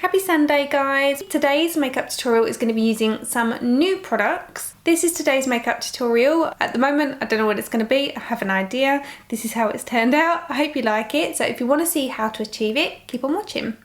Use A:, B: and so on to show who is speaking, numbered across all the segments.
A: Happy Sunday guys! Today's makeup tutorial is going to be using some new products. This is today's makeup tutorial. At the moment I don't know what it's going to be, I have an idea. This is how it's turned out. I hope you like it, so if you want to see how to achieve it, keep on watching.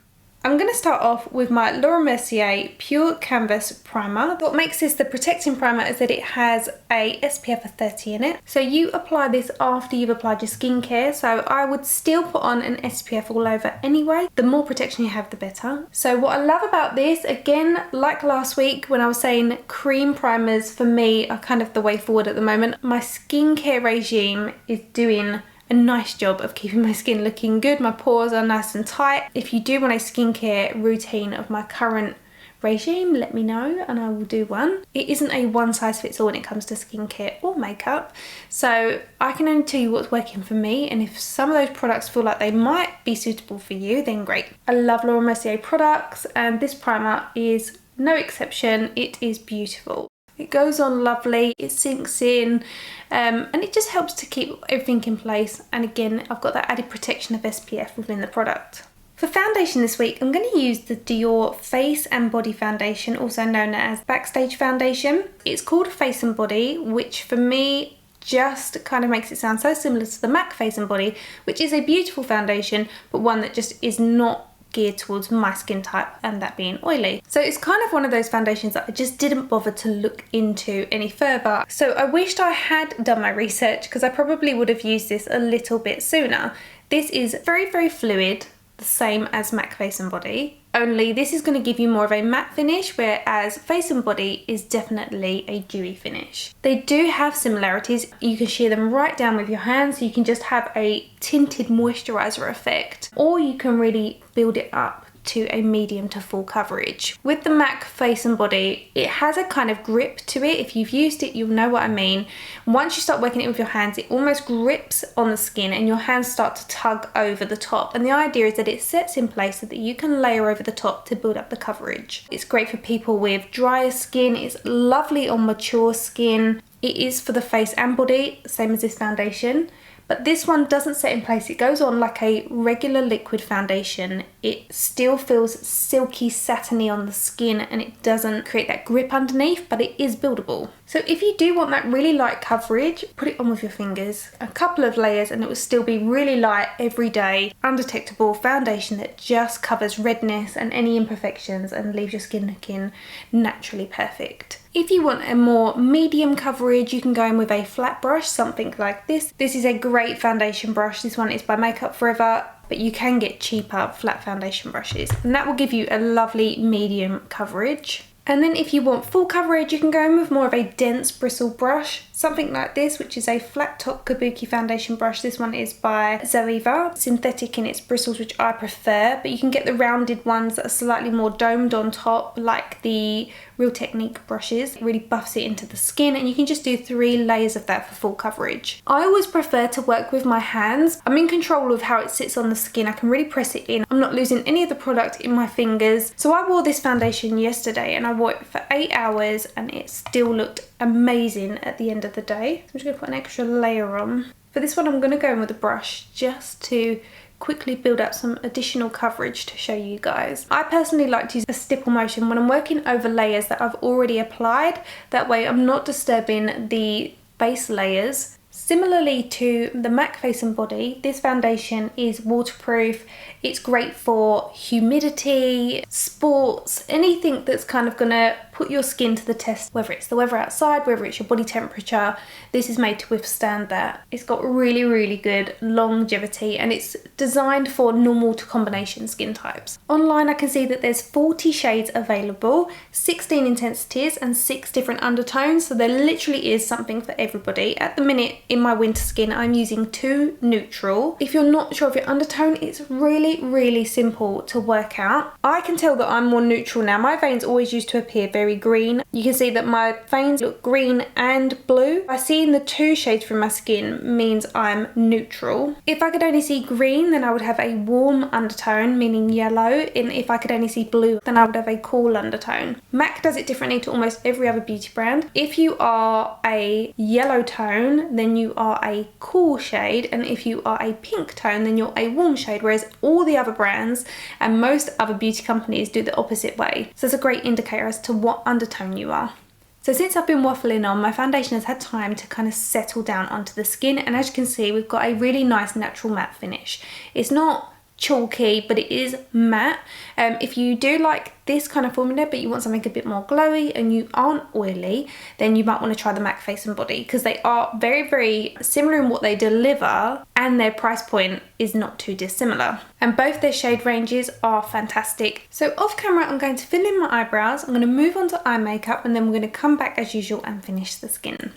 A: I'm going to start off with my Mercier Pure Canvas Primer. What makes this the protecting primer is that it has a SPF of 30 in it. So you apply this after you've applied your skincare. So I would still put on an SPF all over anyway. The more protection you have, the better. So what I love about this, again, like last week when I was saying cream primers for me are kind of the way forward at the moment. My skincare regime is doing a nice job of keeping my skin looking good. My pores are nice and tight. If you do want a skincare routine of my current regime, let me know and I will do one. It isn't a one size fits all when it comes to skincare or makeup, so I can only tell you what's working for me, and if some of those products feel like they might be suitable for you, then great. I love Mercier products and this primer is no exception. It is beautiful. It goes on lovely, it sinks in, and it just helps to keep everything in place. And again, I've got that added protection of SPF within the product. For foundation this week, I'm going to use the Dior Face and Body Foundation, also known as Backstage Foundation. It's called Face and Body, which for me just kind of makes it sound so similar to the MAC Face and Body, which is a beautiful foundation, but one that just is not geared towards my skin type, and that being oily. So it's kind of one of those foundations that I just didn't bother to look into any further. So I wished I had done my research because I probably would have used this a little bit sooner. This is very, very fluid, the same as MAC Face and Body, only this is going to give you more of a matte finish, whereas Face and Body is definitely a dewy finish. They do have similarities. You can sheer them right down with your hands, so you can just have a tinted moisturizer effect, or you can really build it up to a medium to full coverage. With the MAC Face and Body, it has a kind of grip to it. If you've used it, you'll know what I mean. Once you start working it with your hands, it almost grips on the skin and your hands start to tug over the top. And the idea is that it sets in place so that you can layer over the top to build up the coverage. It's great for people with drier skin. It's lovely on mature skin. It is for the face and body, same as this foundation. But this one doesn't set in place. It goes on like a regular liquid foundation. It still feels silky, satiny on the skin, and it doesn't create that grip underneath, but it is buildable. So if you do want that really light coverage, put it on with your fingers. A couple of layers and it will still be really light, everyday, undetectable foundation that just covers redness and any imperfections and leaves your skin looking naturally perfect. If you want a more medium coverage, you can go in with a flat brush, something like this. This is a great foundation brush. This one is by Makeup Forever, but you can get cheaper flat foundation brushes, and that will give you a lovely medium coverage. And then if you want full coverage, you can go in with more of a dense bristle brush, something like this, which is a flat top kabuki foundation brush. This one is by Zoeva, synthetic in its bristles, which I prefer, but you can get the rounded ones that are slightly more domed on top, like the Real Technique brushes. It really buffs it into the skin, and you can just do 3 layers of that for full coverage. I always prefer to work with my hands. I'm in control of how it sits on the skin. I can really press it in. I'm not losing any of the product in my fingers. So I wore this foundation yesterday and I wore it for 8 hours and it still looked amazing at the end of the day. So I'm just going to put an extra layer on. For this one I'm going to go in with a brush just to quickly build up some additional coverage to show you guys. I personally like to use a stipple motion when I'm working over layers that I've already applied. That way I'm not disturbing the base layers. Similarly to the MAC Face and Body, this foundation is waterproof. It's great for humidity, sports, anything that's kind of gonna put your skin to the test, whether it's the weather outside, whether it's your body temperature. This is made to withstand that. It's got really, really good longevity, and it's designed for normal to combination skin types. Online I can see that there's 40 shades available, 16 intensities and 6 different undertones, so there literally is something for everybody. At the minute in my winter skin I'm using 2 neutral. If you're not sure of your undertone, it's really, really simple to work out. I can tell that I'm more neutral now. My veins always used to appear very very green. You can see that my veins look green and blue. By seeing the two shades from my skin means I'm neutral. If I could only see green, then I would have a warm undertone, meaning yellow, and if I could only see blue, then I would have a cool undertone. MAC does it differently to almost every other beauty brand. If you are a yellow tone, then you are a cool shade, and if you are a pink tone, then you're a warm shade, whereas all the other brands and most other beauty companies do the opposite way. So it's a great indicator as to what undertone you are. So since I've been waffling on, my foundation has had time to kind of settle down onto the skin, and as you can see, we've got a really nice natural matte finish. It's not chalky, but it is matte. If you do like this kind of formula but you want something a bit more glowy and you aren't oily, then you might want to try the MAC Face and Body, because they are very similar in what they deliver and their price point is not too dissimilar, and both their shade ranges are fantastic. So off camera I'm going to fill in my eyebrows, I'm going to move on to eye makeup, and then we're going to come back as usual and finish the skin.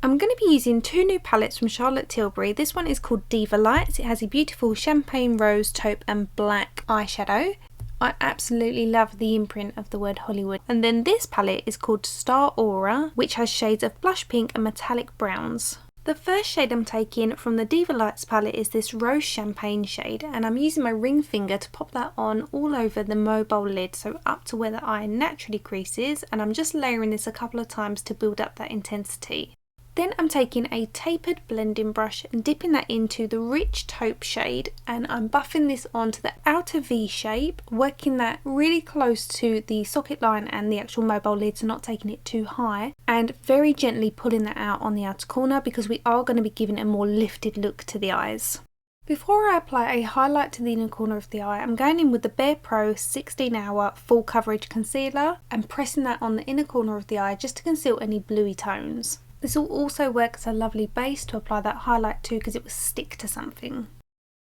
A: I'm going to be using two new palettes from Charlotte Tilbury. This one is called Diva Lights. It has a beautiful champagne rose, taupe and black eyeshadow. I absolutely love the imprint of the word Hollywood. And then this palette is called Star Aura, which has shades of blush pink and metallic browns. The first shade I'm taking from the Diva Lights palette is this rose champagne shade, and I'm using my ring finger to pop that on all over the mobile lid, so up to where the eye naturally creases, and I'm just layering this a couple of times to build up that intensity. Then I'm taking a tapered blending brush and dipping that into the rich taupe shade, and I'm buffing this onto the outer V shape, working that really close to the socket line and the actual mobile lid, so not taking it too high, and very gently pulling that out on the outer corner because we are going to be giving a more lifted look to the eyes. Before I apply a highlight to the inner corner of the eye, I'm going in with the Bare Pro 16 Hour Full Coverage Concealer and pressing that on the inner corner of the eye just to conceal any bluey tones. This will also work as a lovely base to apply that highlight to because it will stick to something.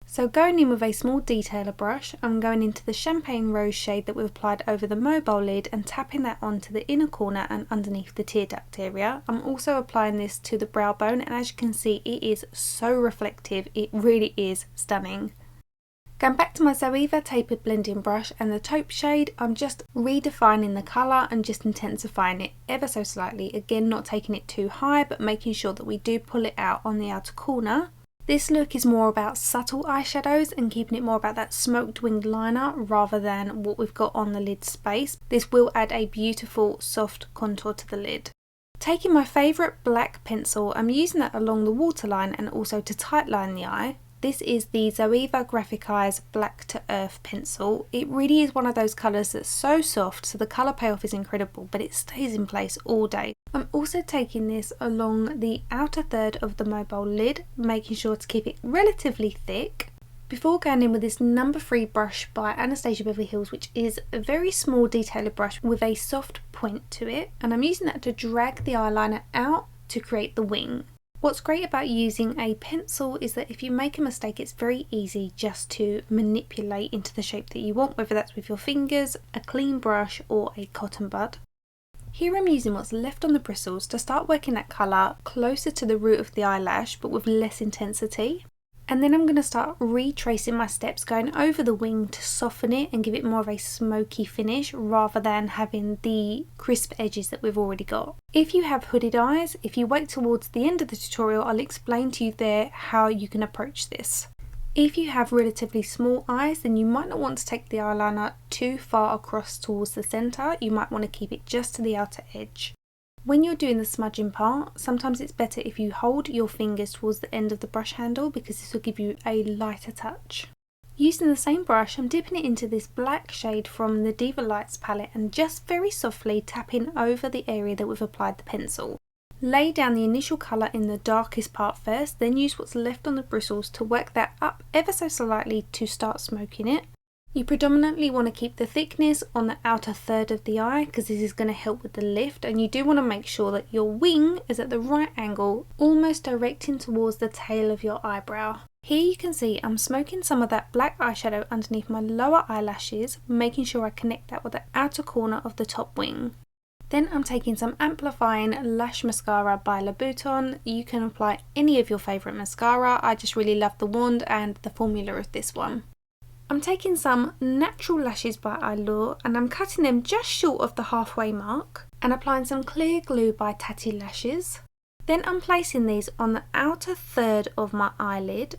A: So going in with a small detailer brush, I'm going into the champagne rose shade that we've applied over the mobile lid and tapping that onto the inner corner and underneath the tear duct area. I'm also applying this to the brow bone, and as you can see, it is so reflective, it really is stunning. Going back to my Zoeva tapered blending brush and the taupe shade, I'm just redefining the colour and just intensifying it ever so slightly. Again, not taking it too high, but making sure that we do pull it out on the outer corner. This look is more about subtle eyeshadows and keeping it more about that smoked winged liner rather than what we've got on the lid space. This will add a beautiful soft contour to the lid. Taking my favourite black pencil, I'm using that along the waterline and also to tightline the eye. This is the Zoeva Graphic Eyes Black to Earth pencil. It really is one of those colours that's so soft, so the colour payoff is incredible, but it stays in place all day. I'm also taking this along the outer third of the mobile lid, making sure to keep it relatively thick, before going in with this number 3 brush by Anastasia Beverly Hills, which is a very small detailer brush with a soft point to it, and I'm using that to drag the eyeliner out to create the wing. What's great about using a pencil is that if you make a mistake, it's very easy just to manipulate into the shape that you want, whether that's with your fingers, a clean brush or a cotton bud. Here I'm using what's left on the bristles to start working that colour closer to the root of the eyelash but with less intensity. And then I'm going to start retracing my steps, going over the wing to soften it and give it more of a smoky finish rather than having the crisp edges that we've already got. If you have hooded eyes, if you wait towards the end of the tutorial, I'll explain to you there how you can approach this. If you have relatively small eyes, then you might not want to take the eyeliner too far across towards the centre. You might want to keep it just to the outer edge. When you're doing the smudging part, sometimes it's better if you hold your fingers towards the end of the brush handle because this will give you a lighter touch. Using the same brush, I'm dipping it into this black shade from the Diva Lights palette and just very softly tapping over the area that we've applied the pencil. Lay down the initial colour in the darkest part first, then use what's left on the bristles to work that up ever so slightly to start smoking it. You predominantly want to keep the thickness on the outer third of the eye because this is going to help with the lift, and you do want to make sure that your wing is at the right angle, almost directing towards the tail of your eyebrow. Here you can see I'm smoking some of that black eyeshadow underneath my lower eyelashes, making sure I connect that with the outer corner of the top wing. Then I'm taking some amplifying lash mascara by Louboutin. You can apply any of your favourite mascara. I just really love the wand and the formula of this one. I'm taking some Natural Lashes by Eyelure and I'm cutting them just short of the halfway mark and applying some clear glue by Tatty Lashes. Then I'm placing these on the outer third of my eyelid.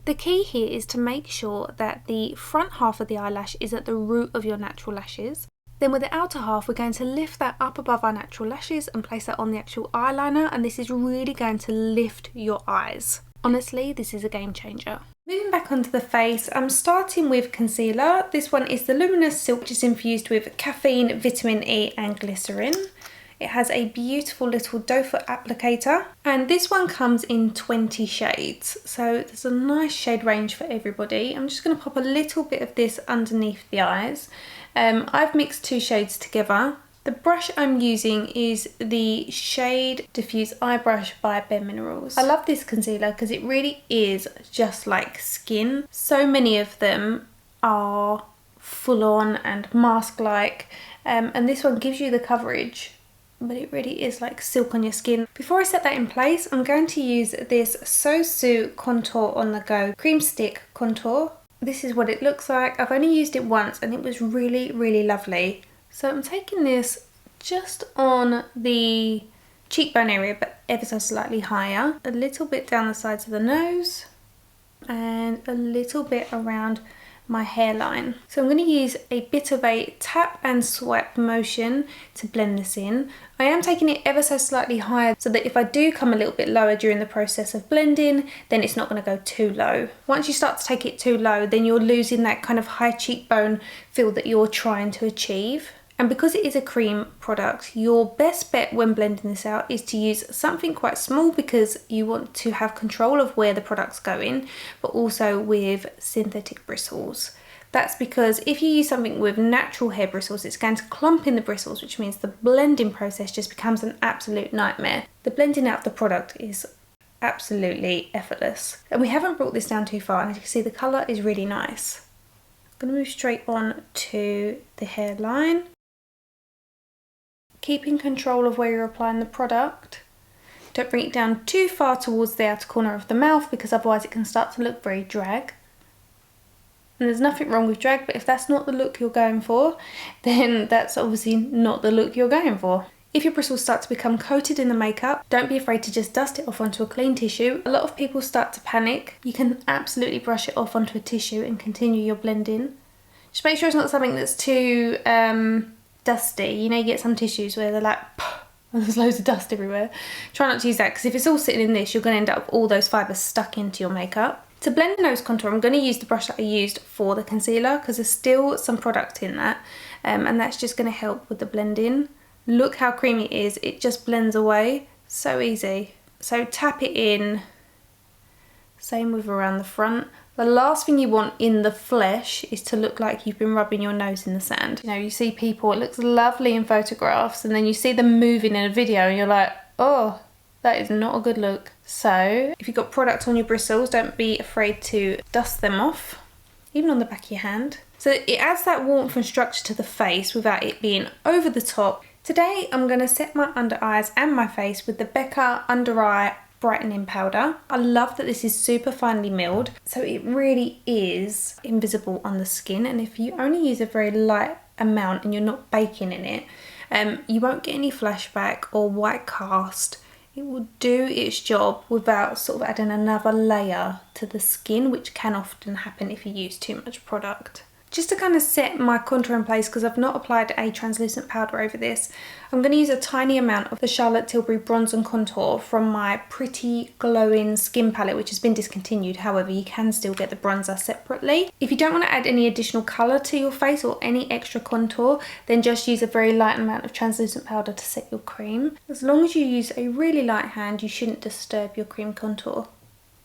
A: The key here is to make sure that the front half of the eyelash is at the root of your natural lashes. Then with the outer half, we're going to lift that up above our natural lashes and place that on the actual eyeliner, and this is really going to lift your eyes. Honestly, this is a game changer. Moving back onto the face, I'm starting with concealer. This one is the Luminous Silk, which is infused with caffeine, vitamin E and glycerin. It has a beautiful little doe foot applicator, and this one comes in 20 shades, so there's a nice shade range for everybody. I'm just going to pop a little bit of this underneath the eyes. I've mixed 2 shades together. The brush I'm using is the Shade Diffuse Eye Brush by Bare Minerals. I love this concealer because it really is just like skin. So many of them are full on and mask-like, and this one gives you the coverage, but it really is like silk on your skin. Before I set that in place, I'm going to use this Sosu Contour on the Go Cream Stick Contour. This is what it looks like. I've only used it once and it was really, really lovely. So I'm taking this just on the cheekbone area, but ever so slightly higher. A little bit down the sides of the nose and a little bit around my hairline. So I'm going to use a bit of a tap and swipe motion to blend this in. I am taking it ever so slightly higher so that if I do come a little bit lower during the process of blending, then it's not going to go too low. Once you start to take it too low, then you're losing that kind of high cheekbone feel that you're trying to achieve. And because it is a cream product, your best bet when blending this out is to use something quite small because you want to have control of where the product's going, but also with synthetic bristles. That's because if you use something with natural hair bristles, it's going to clump in the bristles, which means the blending process just becomes an absolute nightmare. The blending out of the product is absolutely effortless. And we haven't brought this down too far, and as you can see, the colour is really nice. I'm going to move straight on to the hairline. Keeping control of where you're applying the product. Don't bring it down too far towards the outer corner of the mouth because otherwise it can start to look very drag. And there's nothing wrong with drag, but if that's not the look you're going for, then that's obviously not the look you're going for. If your bristles start to become coated in the makeup, don't be afraid to just dust it off onto a clean tissue. A lot of people start to panic. You can absolutely brush it off onto a tissue and continue your blending. Just make sure it's not something that's too dusty. You know, you get some tissues where they're like, and there's loads of dust everywhere. Try not to use that because if it's all sitting in this, you're going to end up with all those fibres stuck into your makeup. To blend the nose contour, I'm going to use the brush that I used for the concealer because there's still some product in that, and that's just going to help with the blending. Look how creamy it is. It just blends away. So easy. So tap it in. Same with around the front. The last thing you want in the flesh is to look like you've been rubbing your nose in the sand. You know, you see people, it looks lovely in photographs, and then you see them moving in a video and you're like, oh, that is not a good look. So if you've got product on your bristles, don't be afraid to dust them off, even on the back of your hand. So it adds that warmth and structure to the face without it being over the top. Today, I'm going to set my under eyes and my face with the Becca Under Eye Brightening Powder. I love that this is super finely milled, so it really is invisible on the skin, and if you only use a very light amount and you're not baking in it, you won't get any flashback or white cast. It will do its job without sort of adding another layer to the skin, which can often happen if you use too much product. Just to kind of set my contour in place, because I've not applied a translucent powder over this, I'm going to use a tiny amount of the Charlotte Tilbury Bronze and Contour from my Pretty Glowing Skin Palette, which has been discontinued. However, you can still get the bronzer separately. If you don't want to add any additional colour to your face or any extra contour, then just use a very light amount of translucent powder to set your cream. As long as you use a really light hand, you shouldn't disturb your cream contour.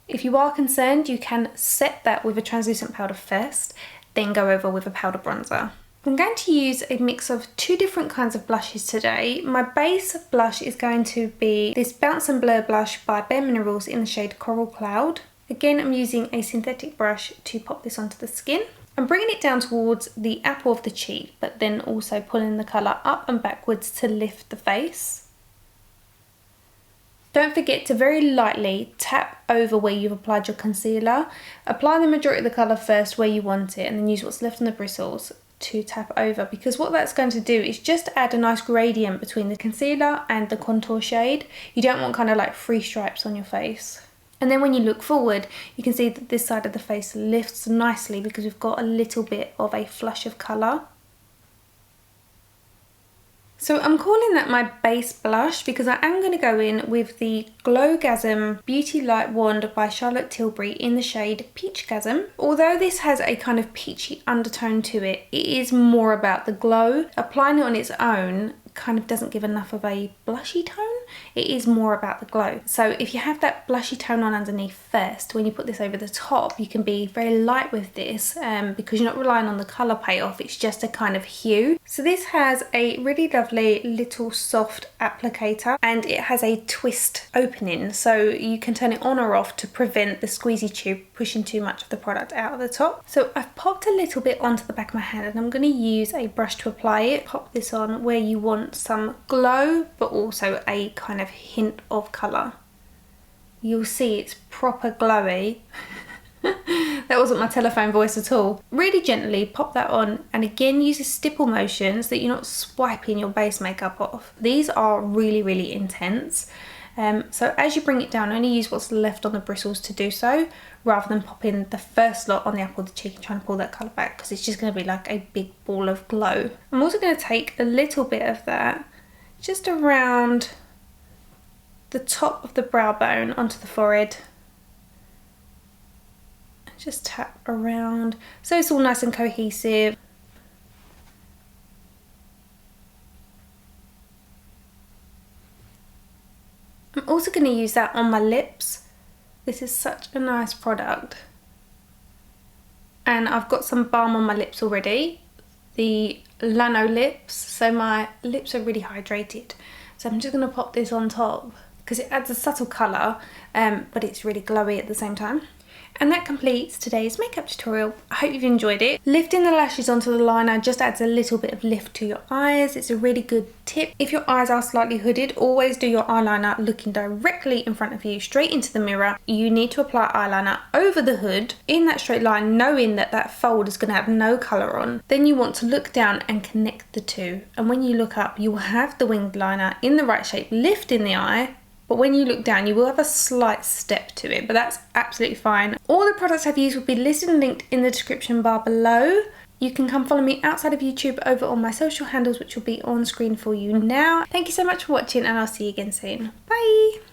A: If you are concerned, you can set that with a translucent powder first, then go over with a powder bronzer. I'm going to use a mix of 2 different kinds of blushes today. My base blush is going to be this Bounce and Blur blush by Bare Minerals in the shade Coral Cloud. Again, I'm using a synthetic brush to pop this onto the skin. I'm bringing it down towards the apple of the cheek, but then also pulling the colour up and backwards to lift the face. Don't forget to very lightly tap over where you've applied your concealer. Apply the majority of the colour first where you want it, and then use what's left on the bristles to tap over, because what that's going to do is just add a nice gradient between the concealer and the contour shade. You don't want kind of like free stripes on your face. And then when you look forward, you can see that this side of the face lifts nicely because we've got a little bit of a flush of colour. So I'm calling that my base blush because I am going to go in with the Glowgasm Beauty Light Wand by Charlotte Tilbury in the shade Peachgasm. Although this has a kind of peachy undertone to it, it is more about the glow. Applying it on its own kind of doesn't give enough of a blushy tone. It is more about the glow. So if you have that blushy tone on underneath first, when you put this over the top, you can be very light with this because you're not relying on the colour payoff, it's just a kind of hue. So this has a really lovely little soft applicator and it has a twist opening, so you can turn it on or off to prevent the squeezy tube pushing too much of the product out of the top. So I've popped a little bit onto the back of my hand and I'm going to use a brush to apply it. Pop this on where you want some glow but also a kind of hint of colour. You'll see it's proper glowy. That wasn't my telephone voice at all. Really gently pop that on, and again use a stipple motion so that you're not swiping your base makeup off. These are really intense. So as you bring it down, only use what's left on the bristles to do so, rather than popping the first lot on the apple of the cheek and trying to pull that colour back, because it's just going to be like a big ball of glow. I'm also going to take a little bit of that just around the top of the brow bone onto the forehead. Just tap around so it's all nice and cohesive. I'm also going to use that on my lips. This is such a nice product. And I've got some balm on my lips already. The Lano lips, so my lips are really hydrated. So I'm just going to pop this on top because it adds a subtle colour, but it's really glowy at the same time. And that completes today's makeup tutorial. I hope you've enjoyed it. Lifting the lashes onto the liner just adds a little bit of lift to your eyes. It's a really good tip. If your eyes are slightly hooded, always do your eyeliner looking directly in front of you, straight into the mirror. You need to apply eyeliner over the hood in that straight line, knowing that that fold is going to have no colour on. Then you want to look down and connect the two. And when you look up, you will have the winged liner in the right shape, lifting the eye. But when you look down, you will have a slight step to it, but that's absolutely fine. All the products I've used will be listed and linked in the description bar below. You can come follow me outside of YouTube over on my social handles, which will be on screen for you now. Thank you so much for watching, and I'll see you again soon. Bye!